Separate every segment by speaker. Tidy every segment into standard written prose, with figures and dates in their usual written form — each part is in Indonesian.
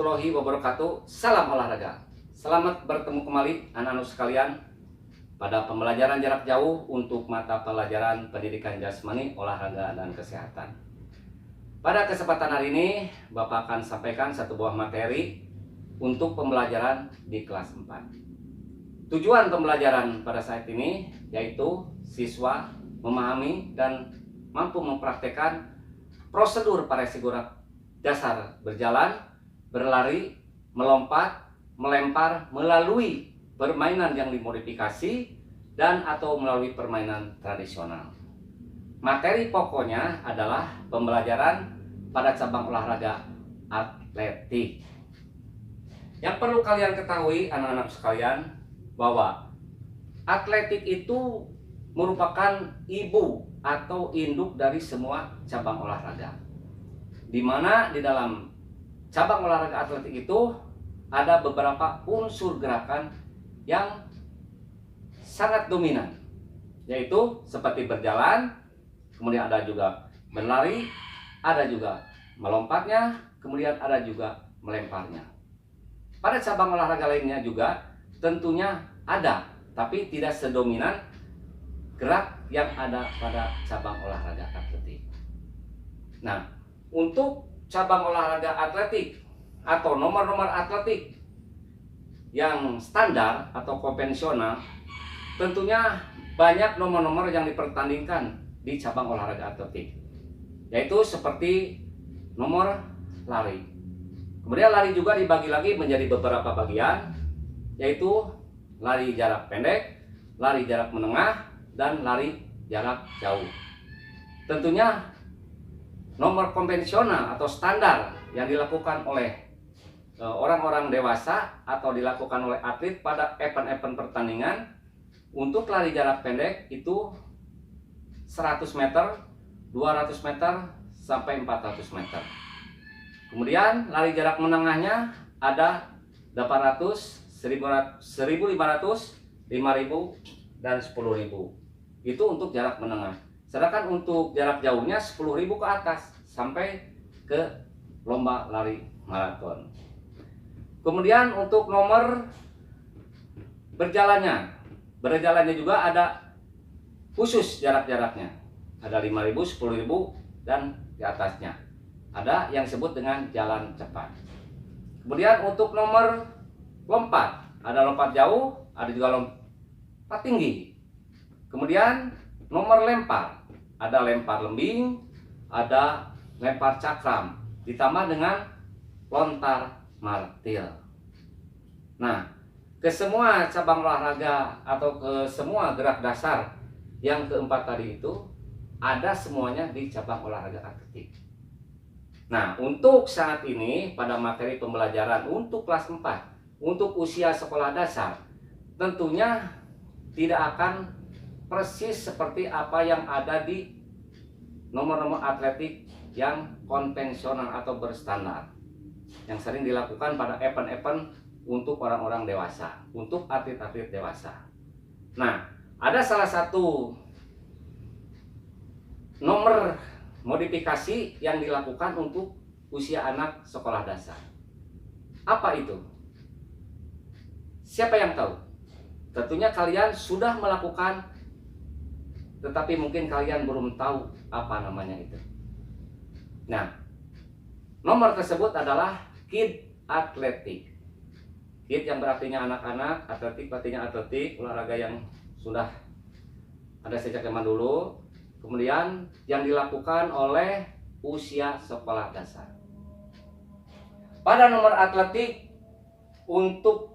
Speaker 1: warahmatullahi wabarakatuh. Salam olahraga. Selamat bertemu kembali anak-anak sekalian pada pembelajaran jarak jauh untuk mata pelajaran pendidikan jasmani, olahraga, dan kesehatan. Pada kesempatan hari ini, Bapak akan sampaikan satu buah materi untuk pembelajaran di kelas 4. Tujuan pembelajaran pada saat ini yaitu siswa memahami dan mampu mempraktekkan prosedur pada figurat dasar berjalan, berlari, melompat, melempar melalui permainan yang dimodifikasi dan atau melalui permainan tradisional. Materi pokoknya adalah pembelajaran pada cabang olahraga atletik. Yang perlu kalian ketahui anak-anak sekalian bahwa atletik itu merupakan ibu atau induk dari semua cabang olahraga. Di mana di dalam cabang olahraga atletik itu ada beberapa unsur gerakan yang sangat dominan, yaitu seperti berjalan, kemudian ada juga berlari, ada juga melompatnya, kemudian ada juga melemparnya. Pada cabang olahraga lainnya juga tentunya ada, tapi tidak sedominan gerak yang ada pada cabang olahraga atletik. Nah, untuk cabang olahraga atletik atau nomor-nomor atletik yang standar atau konvensional, tentunya banyak nomor-nomor yang dipertandingkan di cabang olahraga atletik, yaitu seperti nomor lari. Kemudian lari juga dibagi lagi menjadi beberapa bagian, yaitu lari jarak pendek, lari jarak menengah, dan lari jarak jauh. Tentunya nomor konvensional atau standar yang dilakukan oleh orang-orang dewasa atau dilakukan oleh atlet pada event-event pertandingan untuk lari jarak pendek itu 100 meter, 200 meter, sampai 400 meter. Kemudian lari jarak menengahnya ada 800, 1500, 5000, dan 10.000. Itu untuk jarak menengah. Sedangkan untuk jarak jauhnya 10.000 ke atas sampai ke lomba lari maraton. Kemudian untuk nomor berjalannya juga ada khusus jarak-jaraknya. Ada 5.000, 10.000, dan di atasnya ada yang disebut dengan jalan cepat. Kemudian untuk nomor lompat, ada lompat jauh, ada juga lompat tinggi. Kemudian nomor lempar, ada lempar lembing, ada lempar cakram, ditambah dengan lontar martil. Nah, ke semua cabang olahraga atau ke semua gerak dasar yang keempat tadi itu ada semuanya di cabang olahraga atletik. Nah, untuk saat ini pada materi pembelajaran untuk kelas 4, untuk usia sekolah dasar, tentunya tidak akan persis seperti apa yang ada di nomor-nomor atletik yang konvensional atau berstandar yang sering dilakukan pada event-event untuk orang-orang dewasa, untuk atlet-atlet dewasa. Nah, ada salah satu nomor modifikasi yang dilakukan untuk usia anak sekolah dasar. Apa itu? Siapa yang tahu? Tentunya kalian sudah melakukan, tetapi mungkin kalian belum tahu apa namanya itu. Nah, nomor tersebut adalah kid atletik. Kid yang berartinya anak-anak, atletik artinya atletik, olahraga yang sudah ada sejak zaman dulu. Kemudian yang dilakukan oleh usia sekolah dasar. Pada nomor atletik untuk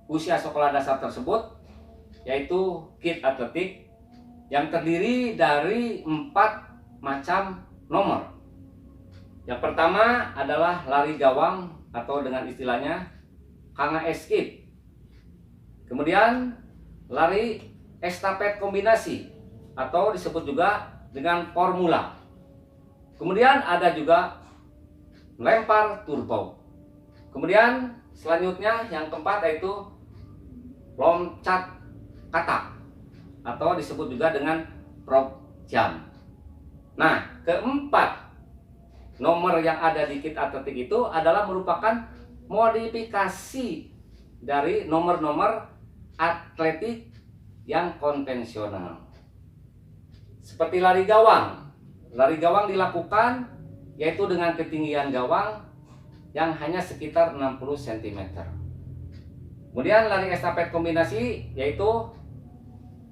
Speaker 1: usia sekolah dasar tersebut, yaitu kid atletik, yang terdiri dari 4 macam nomor. Yang pertama adalah lari gawang atau dengan istilahnya KNS Kid. Kemudian lari estafet kombinasi atau disebut juga dengan formula. Kemudian ada juga lempar turbo. Kemudian selanjutnya yang keempat yaitu loncat katak atau disebut juga dengan prop jump. Nah, keempat nomor yang ada di kit atletik itu adalah merupakan modifikasi dari nomor-nomor atletik yang konvensional. Seperti lari gawang. Lari gawang dilakukan yaitu dengan ketinggian gawang yang hanya sekitar 60 cm. Kemudian lari estafet kombinasi yaitu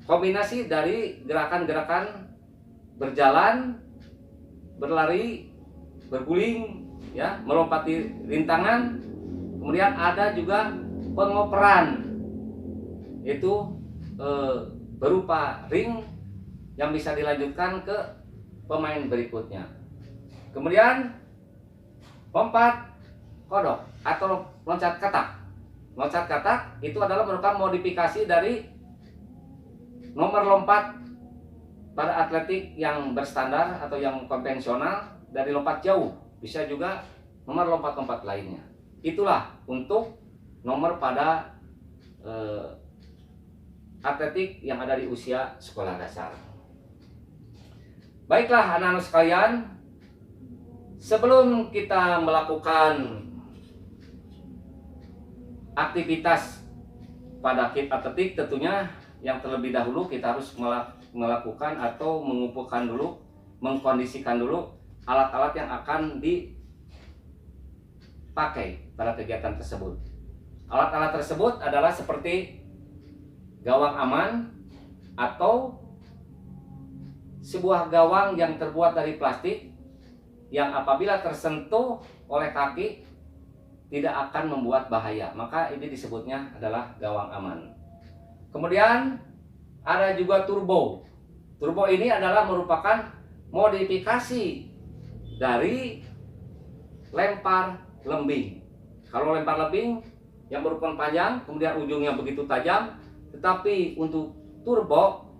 Speaker 1: kombinasi dari gerakan-gerakan berjalan, berlari, berguling, ya, melompati rintangan. Kemudian ada juga pengoperan, yaitu berupa ring yang bisa dilanjutkan ke pemain berikutnya. Kemudian lompat kodok atau loncat katak. Loncat katak itu adalah merupakan modifikasi dari nomor lompat pada atletik yang berstandar atau yang konvensional dari lompat jauh. Bisa juga nomor lompat-lompat lainnya. Itulah untuk nomor pada atletik yang ada di usia sekolah dasar. Baiklah anak-anak sekalian, sebelum kita melakukan aktivitas pada kit atletik, tentunya yang terlebih dahulu kita harus melakukan atau mengumpulkan dulu, mengkondisikan dulu alat-alat yang akan dipakai pada kegiatan tersebut. Alat-alat tersebut adalah seperti gawang aman atau sebuah gawang yang terbuat dari plastik yang apabila tersentuh oleh kaki tidak akan membuat bahaya, maka ini disebutnya adalah gawang aman. Kemudian ada juga turbo. Turbo ini adalah merupakan modifikasi dari lempar lembing. Kalau lempar lembing yang berukuran panjang, kemudian ujungnya begitu tajam, tetapi untuk turbo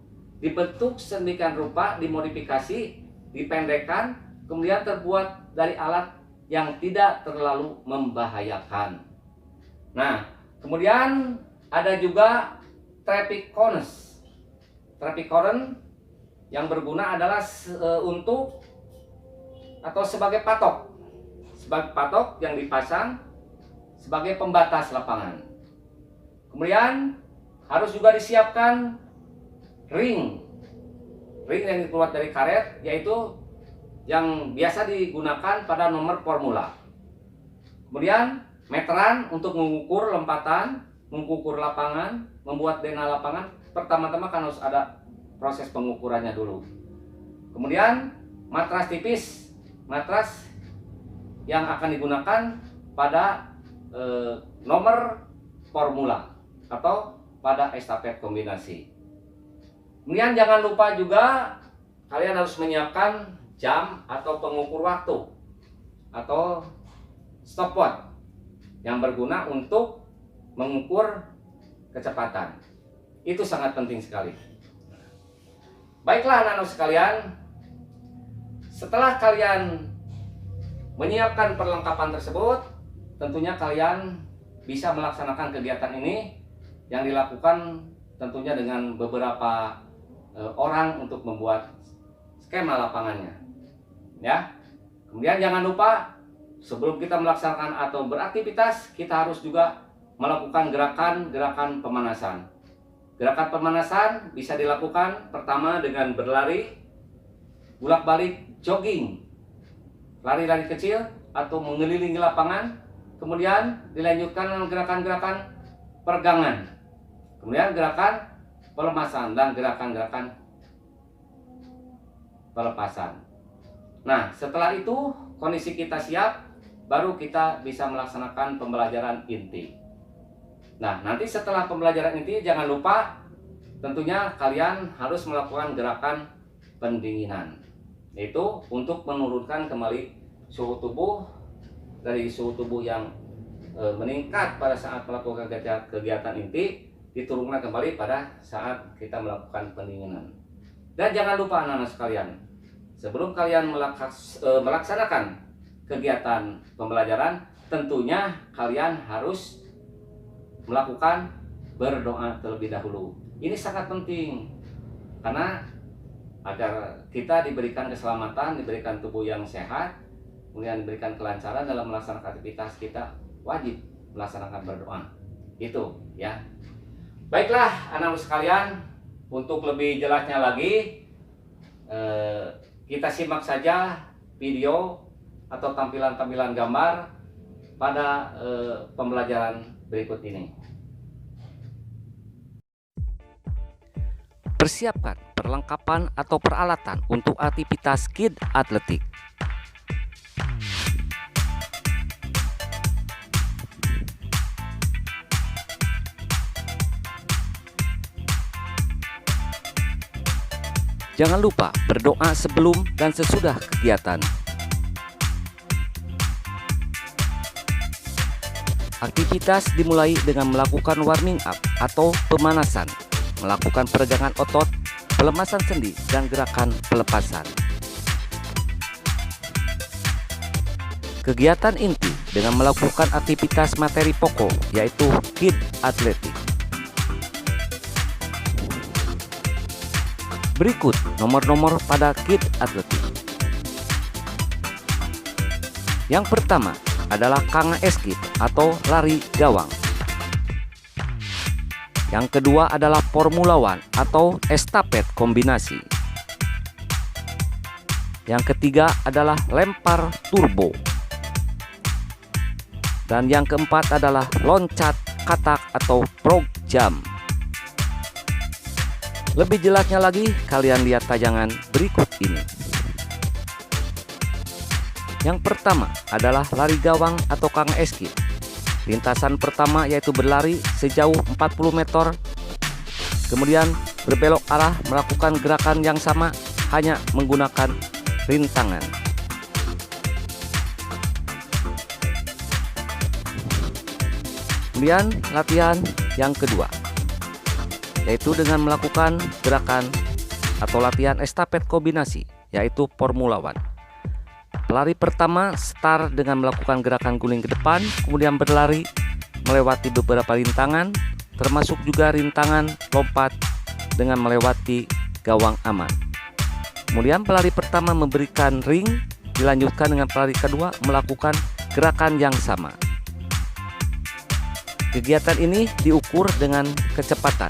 Speaker 1: dibentuk sedemikian rupa, dimodifikasi, dipendekkan, kemudian terbuat dari alat yang tidak terlalu membahayakan. Nah, kemudian ada juga traffic cones. Traffic cone yang berguna adalah untuk atau sebagai patok. Sebagai patok yang dipasang sebagai pembatas lapangan. Kemudian harus juga disiapkan ring yang dibuat dari karet, yaitu yang biasa digunakan pada nomor formula. Kemudian meteran untuk mengukur lompatan, mengukur lapangan, membuat DNA lapangan. Pertama-tama kan harus ada proses pengukurannya dulu. Kemudian matras tipis, matras yang akan digunakan pada nomor formula atau pada estafet kombinasi. Kemudian jangan lupa juga kalian harus menyiapkan jam atau pengukur waktu atau stopwatch yang berguna untuk mengukur kecepatan. Itu sangat penting sekali. Baiklah anak-anak sekalian, setelah kalian menyiapkan perlengkapan tersebut, tentunya kalian bisa melaksanakan kegiatan ini yang dilakukan tentunya dengan beberapa orang untuk membuat skema lapangannya, ya. Kemudian jangan lupa sebelum kita melaksanakan atau beraktivitas, kita harus juga melakukan gerakan-gerakan pemanasan. Gerakan pemanasan bisa dilakukan pertama dengan berlari, bolak-balik jogging, lari-lari kecil atau mengelilingi lapangan. Kemudian dilanjutkan dengan gerakan-gerakan peregangan, kemudian gerakan pelemasan dan gerakan-gerakan pelepasan. Nah, setelah itu kondisi kita siap, baru kita bisa melaksanakan pembelajaran inti. Nah, nanti setelah pembelajaran inti jangan lupa tentunya kalian harus melakukan gerakan pendinginan, yaitu untuk menurunkan kembali suhu tubuh dari suhu tubuh yang meningkat pada saat melakukan kegiatan inti, diturunkan kembali pada saat kita melakukan pendinginan. Dan jangan lupa anak-anak sekalian, sebelum kalian melaksanakan kegiatan pembelajaran, tentunya kalian harus melakukan berdoa terlebih dahulu. Ini sangat penting karena agar kita diberikan keselamatan, diberikan tubuh yang sehat, kemudian diberikan kelancaran dalam melaksanakan aktivitas, kita wajib melaksanakan berdoa. Itu ya. Baiklah anak-anak sekalian, untuk lebih jelasnya lagi kita simak saja video atau tampilan-tampilan gambar pada pembelajaran berikut ini. Persiapkan perlengkapan atau peralatan untuk aktivitas Kid Atletik. Jangan lupa berdoa sebelum dan sesudah kegiatan. Aktivitas dimulai dengan melakukan warming up atau pemanasan, melakukan peregangan otot, pelemasan sendi, dan gerakan pelepasan. Kegiatan inti dengan melakukan aktivitas materi pokok, yaitu Kid Atletik. Berikut nomor-nomor pada Kid Atletik. Yang pertama adalah Kang Eskip atau lari gawang. Yang kedua adalah Formula One atau estafet kombinasi. Yang ketiga adalah lempar turbo. Dan yang keempat adalah loncat katak atau frog jump. Lebih jelasnya lagi, kalian lihat tayangan berikut ini. Yang pertama adalah lari gawang atau Kang Eskip. Lintasan pertama yaitu berlari sejauh 40 meter. Kemudian berbelok arah melakukan gerakan yang sama, hanya menggunakan rintangan. Kemudian latihan yang kedua, yaitu dengan melakukan gerakan atau latihan estafet kombinasi, yaitu Formula One. Pelari pertama start dengan melakukan gerakan guling ke depan, kemudian berlari melewati beberapa rintangan, termasuk juga rintangan lompat dengan melewati gawang aman. Kemudian pelari pertama memberikan ring, dilanjutkan dengan pelari kedua melakukan gerakan yang sama. Kegiatan ini diukur dengan kecepatan.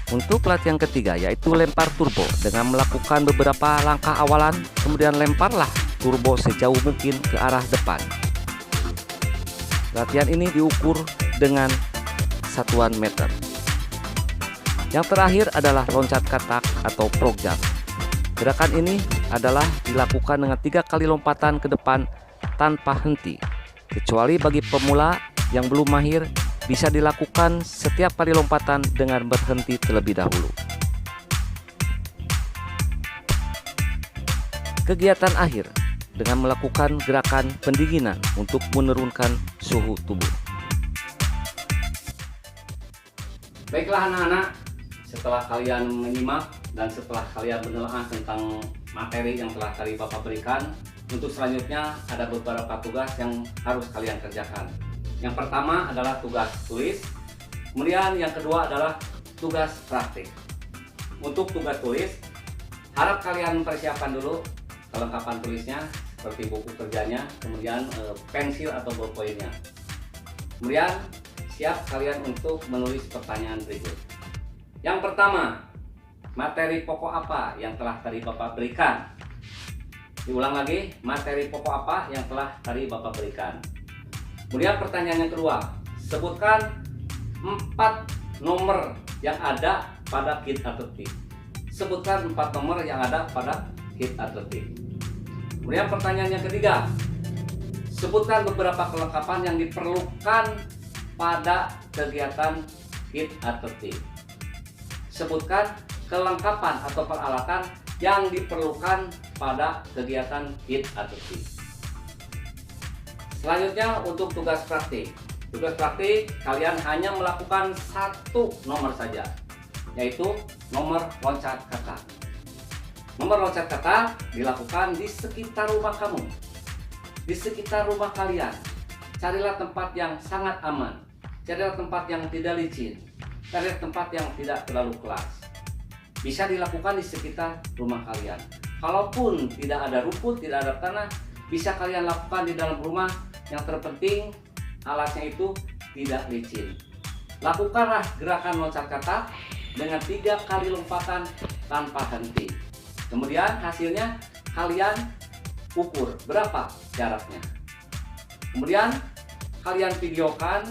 Speaker 1: Untuk pelatihan ketiga yaitu lempar turbo, dengan melakukan beberapa langkah awalan, kemudian lemparlah turbo sejauh mungkin ke arah depan. Latihan ini diukur dengan satuan meter. Yang terakhir adalah loncat katak atau frog jump. Gerakan ini adalah dilakukan dengan 3 kali lompatan ke depan tanpa henti. Kecuali bagi pemula yang belum mahir, bisa dilakukan setiap kali lompatan dengan berhenti terlebih dahulu. Kegiatan akhir dengan melakukan gerakan pendinginan untuk menurunkan suhu tubuh. Baiklah anak-anak, setelah kalian menyimak dan setelah kalian menelaah tentang materi yang telah tadi Bapak berikan, untuk selanjutnya ada beberapa tugas yang harus kalian kerjakan. Yang pertama adalah tugas tulis, kemudian yang kedua adalah tugas praktik. Untuk tugas tulis, harap kalian persiapkan dulu kelengkapan tulisnya seperti buku kerjanya, kemudian pensil atau ballpointnya. Kemudian siap kalian untuk menulis pertanyaan berikut. Yang pertama, materi pokok apa yang telah tadi Bapak berikan? Diulang lagi, materi pokok apa yang telah tadi Bapak berikan? Kemudian pertanyaan yang kedua, sebutkan 4 nomor yang ada pada Kid Atletik. Sebutkan 4 nomor yang ada pada Kid Atletik. Kemudian pertanyaan yang ketiga, sebutkan beberapa kelengkapan yang diperlukan pada kegiatan Kid Atletik. Sebutkan kelengkapan atau peralatan yang diperlukan pada kegiatan Kid Atletik. Selanjutnya untuk tugas praktik. Tugas praktik kalian hanya melakukan 1 nomor saja, yaitu nomor loncat katak. Nomor loncat katak dilakukan di sekitar rumah kamu, di sekitar rumah kalian. Carilah tempat yang sangat aman. carilah tempat yang tidak licin, carilah tempat yang tidak terlalu keras. Bisa dilakukan di sekitar rumah kalian. Kalaupun tidak ada rumput, tidak ada tanah, bisa kalian lakukan di dalam rumah. Yang terpenting alatnya itu tidak licin. Lakukanlah gerakan loncat katak dengan 3 kali lompatan tanpa henti. Kemudian hasilnya kalian ukur berapa jaraknya. Kemudian kalian videokan,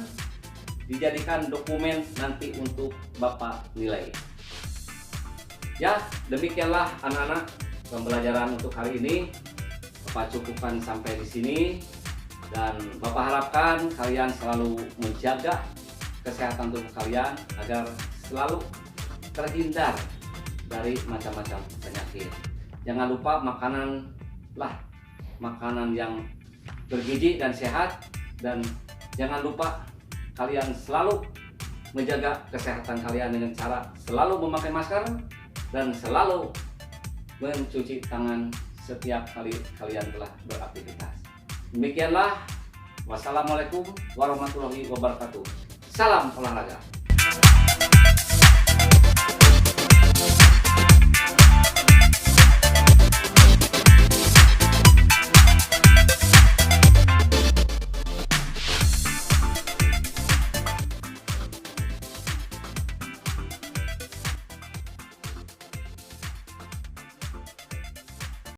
Speaker 1: dijadikan dokumen nanti untuk Bapak nilai. Ya, demikianlah anak-anak pembelajaran untuk hari ini. Bapak cukupkan sampai di sini, dan Bapak harapkan kalian selalu menjaga kesehatan tubuh kalian agar selalu terhindar dari macam-macam penyakit. Jangan lupa makanan yang bergizi dan sehat, dan jangan lupa kalian selalu menjaga kesehatan kalian dengan cara selalu memakai masker dan selalu mencuci tangan setiap kali kalian telah beraktivitas. Demikianlah, wassalamualaikum warahmatullahi wabarakatuh. Salam olahraga.